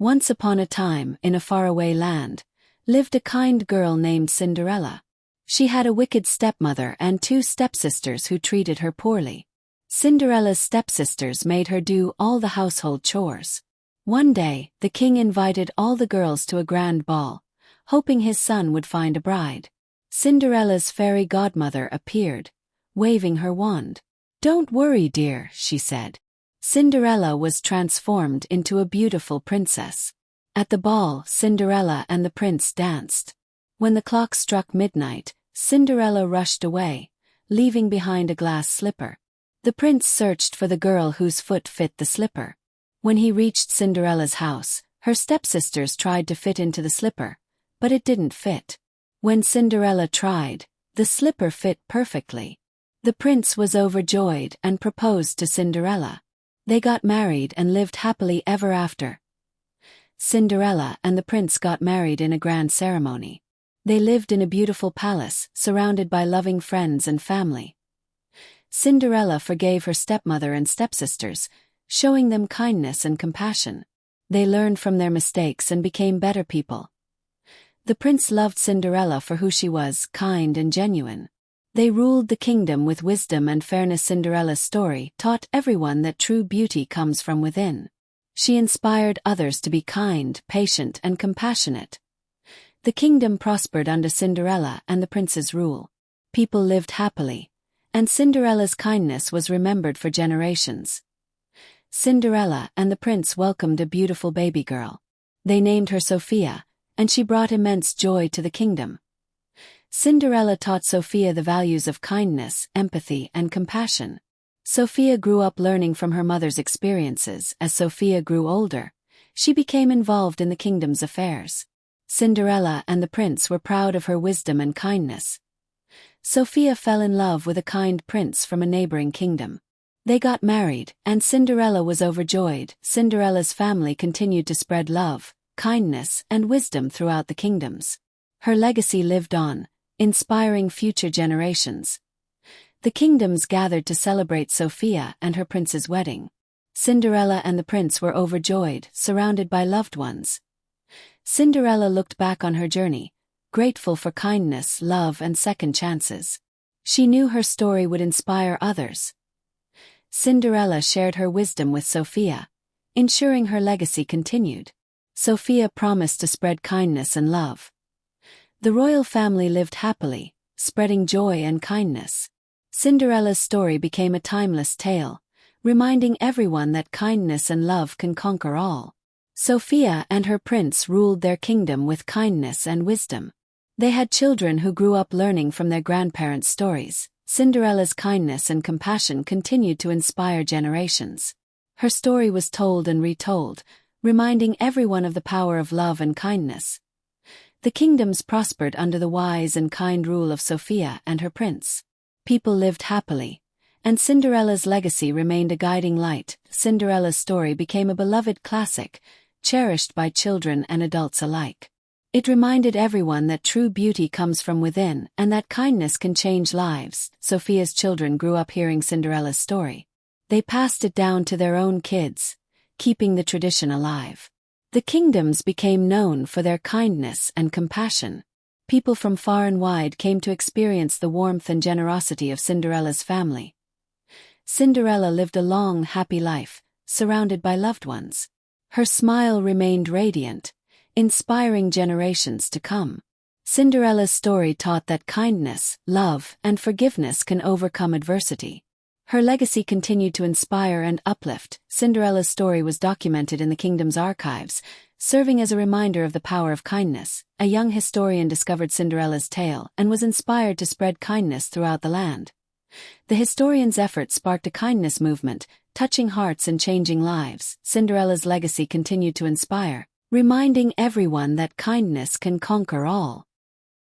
Once upon a time, in a faraway land, lived a kind girl named Cinderella. She had a wicked stepmother and two stepsisters who treated her poorly. Cinderella's stepsisters made her do all the household chores. One day, the king invited all the girls to a grand ball, hoping his son would find a bride. Cinderella's fairy godmother appeared, waving her wand. "Don't worry, dear," she said. Cinderella was transformed into a beautiful princess. At the ball, Cinderella and the prince danced. When the clock struck midnight, Cinderella rushed away, leaving behind a glass slipper. The prince searched for the girl whose foot fit the slipper. When he reached Cinderella's house, her stepsisters tried to fit into the slipper, but it didn't fit. When Cinderella tried, the slipper fit perfectly. The prince was overjoyed and proposed to Cinderella. They got married and lived happily ever after. Cinderella and the prince got married in a grand ceremony. They lived in a beautiful palace, surrounded by loving friends and family. Cinderella forgave her stepmother and stepsisters, showing them kindness and compassion. They learned from their mistakes and became better people. The prince loved Cinderella for who she was, kind and genuine. They ruled the kingdom with wisdom and fairness. Cinderella's story taught everyone that true beauty comes from within. She inspired others to be kind, patient, and compassionate. The kingdom prospered under Cinderella and the prince's rule. People lived happily, and Cinderella's kindness was remembered for generations. Cinderella and the prince welcomed a beautiful baby girl. They named her Sophia, and she brought immense joy to the kingdom. Cinderella taught Sophia the values of kindness, empathy, and compassion. Sophia grew up learning from her mother's experiences. As Sophia grew older, she became involved in the kingdom's affairs. Cinderella and the prince were proud of her wisdom and kindness. Sophia fell in love with a kind prince from a neighboring kingdom. They got married, and Cinderella was overjoyed. Cinderella's family continued to spread love, kindness, and wisdom throughout the kingdoms. Her legacy lived on, inspiring future generations. The kingdoms gathered to celebrate Sophia and her prince's wedding. Cinderella and the prince were overjoyed, surrounded by loved ones. Cinderella looked back on her journey, grateful for kindness, love, and second chances. She knew her story would inspire others. Cinderella shared her wisdom with Sophia, ensuring her legacy continued. Sophia promised to spread kindness and love. The royal family lived happily, spreading joy and kindness. Cinderella's story became a timeless tale, reminding everyone that kindness and love can conquer all. Sophia and her prince ruled their kingdom with kindness and wisdom. They had children who grew up learning from their grandparents' stories. Cinderella's kindness and compassion continued to inspire generations. Her story was told and retold, reminding everyone of the power of love and kindness. The kingdoms prospered under the wise and kind rule of Sophia and her prince. People lived happily, and Cinderella's legacy remained a guiding light. Cinderella's story became a beloved classic, cherished by children and adults alike. It reminded everyone that true beauty comes from within and that kindness can change lives. Sophia's children grew up hearing Cinderella's story. They passed it down to their own kids, keeping the tradition alive. The kingdoms became known for their kindness and compassion. People from far and wide came to experience the warmth and generosity of Cinderella's family. Cinderella lived a long, happy life, surrounded by loved ones. Her smile remained radiant, inspiring generations to come. Cinderella's story taught that kindness, love, and forgiveness can overcome adversity. Her legacy continued to inspire and uplift. Cinderella's story was documented in the kingdom's archives, serving as a reminder of the power of kindness. A young historian discovered Cinderella's tale and was inspired to spread kindness throughout the land. The historian's efforts sparked a kindness movement, touching hearts and changing lives. Cinderella's legacy continued to inspire, reminding everyone that kindness can conquer all.